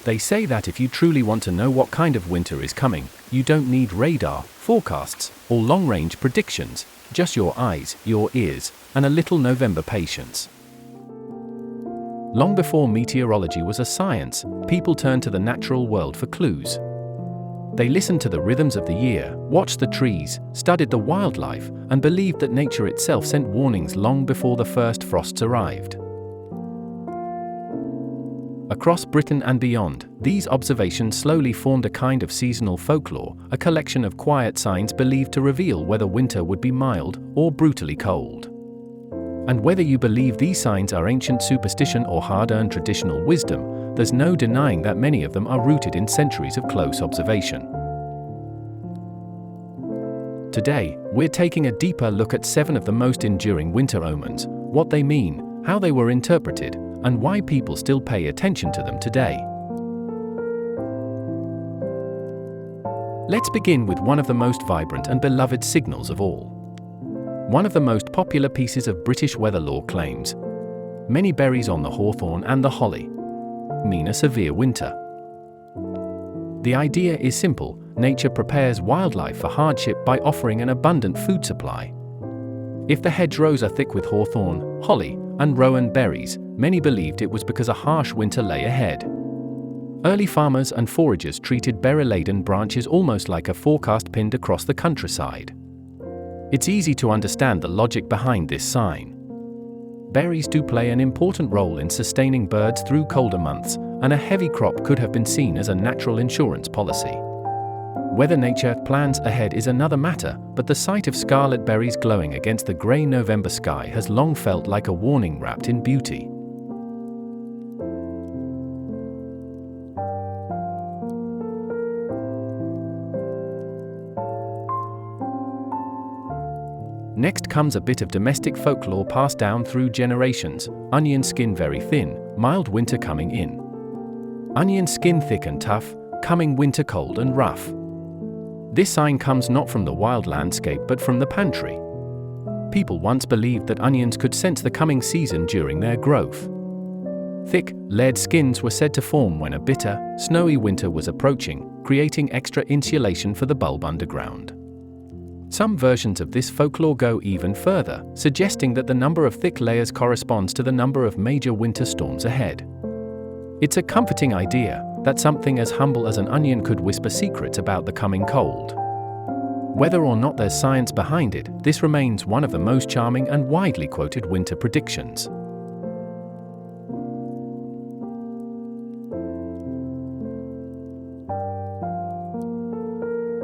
They say that if you truly want to know what kind of winter is coming, you don't need radar, forecasts, or long-range predictions, just your eyes, your ears, and a little November patience. Long before meteorology was a science, people turned to the natural world for clues. They listened to the rhythms of the year, watched the trees, studied the wildlife, and believed that nature itself sent warnings long before the first frosts arrived. Across Britain and beyond, these observations slowly formed a kind of seasonal folklore, a collection of quiet signs believed to reveal whether winter would be mild or brutally cold. And whether you believe these signs are ancient superstition or hard-earned traditional wisdom, there's no denying that many of them are rooted in centuries of close observation. Today, we're taking a deeper look at 7 of the most enduring winter omens, what they mean, how they were interpreted, and why people still pay attention to them today. Let's begin with one of the most vibrant and beloved signals of all. One of the most popular pieces of British weather lore claims, many berries on the hawthorn and the holly mean a severe winter. The idea is simple: nature prepares wildlife for hardship by offering an abundant food supply. If the hedgerows are thick with hawthorn, holly, and rowan berries, many believed it was because a harsh winter lay ahead. Early farmers and foragers treated berry-laden branches almost like a forecast pinned across the countryside. It's easy to understand the logic behind this sign. Berries do play an important role in sustaining birds through colder months, and a heavy crop could have been seen as a natural insurance policy. Whether nature plans ahead is another matter, but the sight of scarlet berries glowing against the grey November sky has long felt like a warning wrapped in beauty. Next comes a bit of domestic folklore passed down through generations: onion skin very thin, mild winter coming in. Onion skin thick and tough, coming winter cold and rough. This sign comes not from the wild landscape but from the pantry. People once believed that onions could sense the coming season during their growth. Thick, layered skins were said to form when a bitter, snowy winter was approaching, creating extra insulation for the bulb underground. Some versions of this folklore go even further, suggesting that the number of thick layers corresponds to the number of major winter storms ahead. It's a comforting idea that something as humble as an onion could whisper secrets about the coming cold. Whether or not there's science behind it, this remains one of the most charming and widely quoted winter predictions.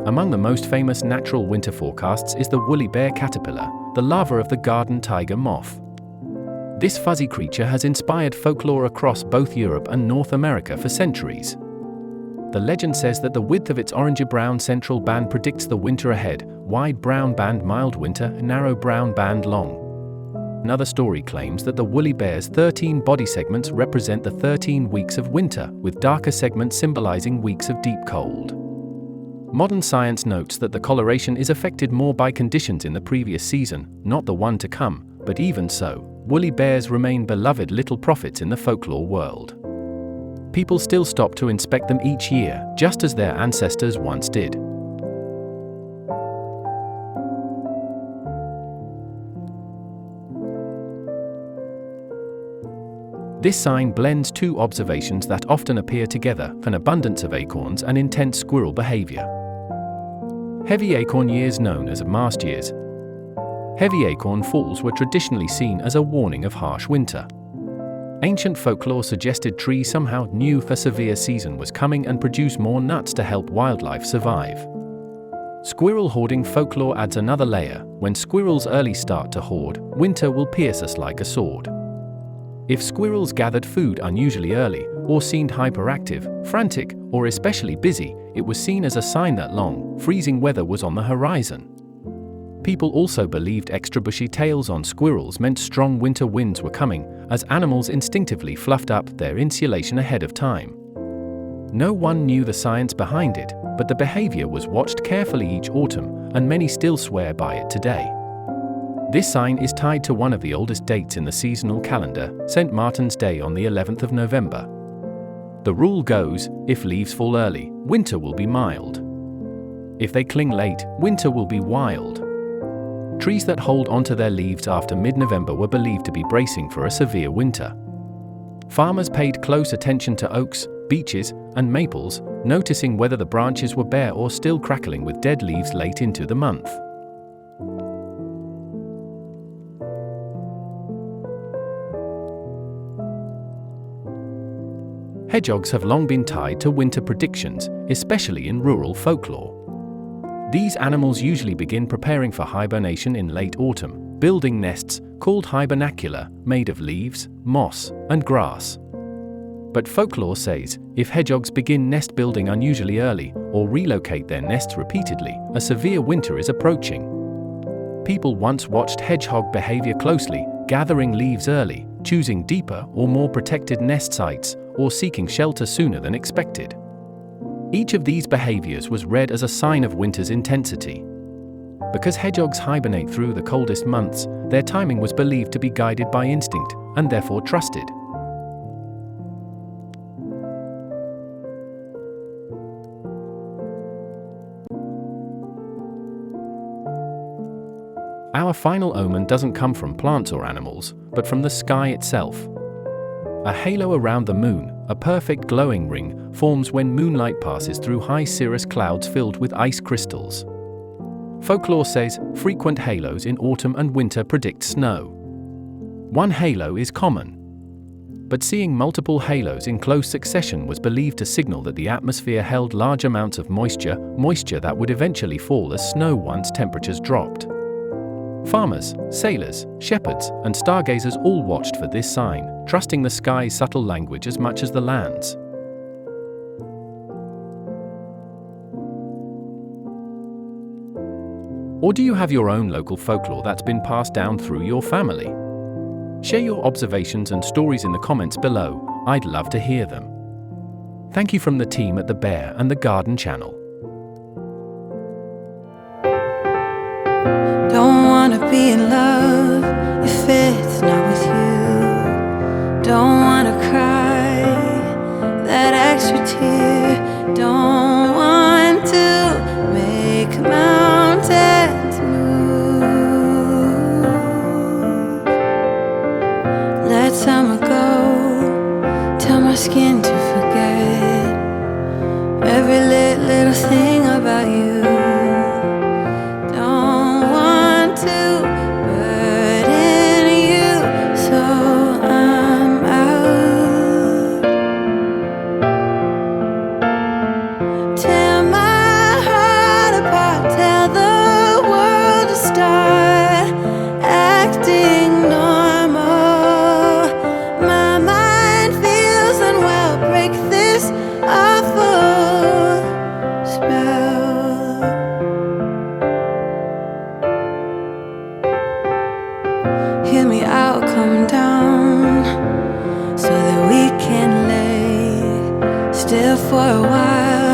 Among the most famous natural winter forecasts is the woolly bear caterpillar, the larva of the garden tiger moth. This fuzzy creature has inspired folklore across both Europe and North America for centuries. The legend says that the width of its orangey-brown central band predicts the winter ahead: wide brown band mild winter, narrow brown band long. Another story claims that the woolly bear's 13 body segments represent the 13 weeks of winter, with darker segments symbolizing weeks of deep cold. Modern science notes that the coloration is affected more by conditions in the previous season, not the one to come, but even so, woolly bears remain beloved little prophets in the folklore world. People still stop to inspect them each year, just as their ancestors once did. This sign blends two observations that often appear together: an abundance of acorns and intense squirrel behavior. Heavy acorn years, known as mast years. Heavy acorn falls were traditionally seen as a warning of harsh winter. Ancient folklore suggested trees somehow knew a severe season was coming and produced more nuts to help wildlife survive. Squirrel hoarding folklore adds another layer: when squirrels early start to hoard, winter will pierce us like a sword. If squirrels gathered food unusually early, or seemed hyperactive, frantic, or especially busy, it was seen as a sign that long, freezing weather was on the horizon. People also believed extra bushy tails on squirrels meant strong winter winds were coming, as animals instinctively fluffed up their insulation ahead of time. No one knew the science behind it, but the behavior was watched carefully each autumn, and many still swear by it today. This sign is tied to one of the oldest dates in the seasonal calendar, St. Martin's Day on the 11th of November. The rule goes, if leaves fall early, winter will be mild. If they cling late, winter will be wild. Trees that hold onto their leaves after mid-November were believed to be bracing for a severe winter. Farmers paid close attention to oaks, beeches, and maples, noticing whether the branches were bare or still crackling with dead leaves late into the month. Hedgehogs have long been tied to winter predictions, especially in rural folklore. These animals usually begin preparing for hibernation in late autumn, building nests, called hibernacula, made of leaves, moss, and grass. But folklore says, if hedgehogs begin nest building unusually early, or relocate their nests repeatedly, a severe winter is approaching. People once watched hedgehog behavior closely, gathering leaves early, choosing deeper or more protected nest sites, or seeking shelter sooner than expected. Each of these behaviors was read as a sign of winter's intensity. Because hedgehogs hibernate through the coldest months, their timing was believed to be guided by instinct, and therefore trusted. Our final omen doesn't come from plants or animals, but from the sky itself. A halo around the moon, a perfect glowing ring, forms when moonlight passes through high cirrus clouds filled with ice crystals. Folklore says frequent halos in autumn and winter predict snow. One halo is common, but seeing multiple halos in close succession was believed to signal that the atmosphere held large amounts of moisture that would eventually fall as snow once temperatures dropped. Farmers, sailors, shepherds, and stargazers all watched for this sign, trusting the sky's subtle language as much as the land's. Or do you have your own local folklore that's been passed down through your family? Share your observations and stories in the comments below. I'd love to hear them. Thank you from the team at the Bear and the Garden channel. Don't wanna be in love if it's not with you. Don't wanna cry that extra tear. Don't want to make mountains move. Let summer go, tell my skin to forget every little thing about you. Hear me out, come down, so that we can lay still for a while.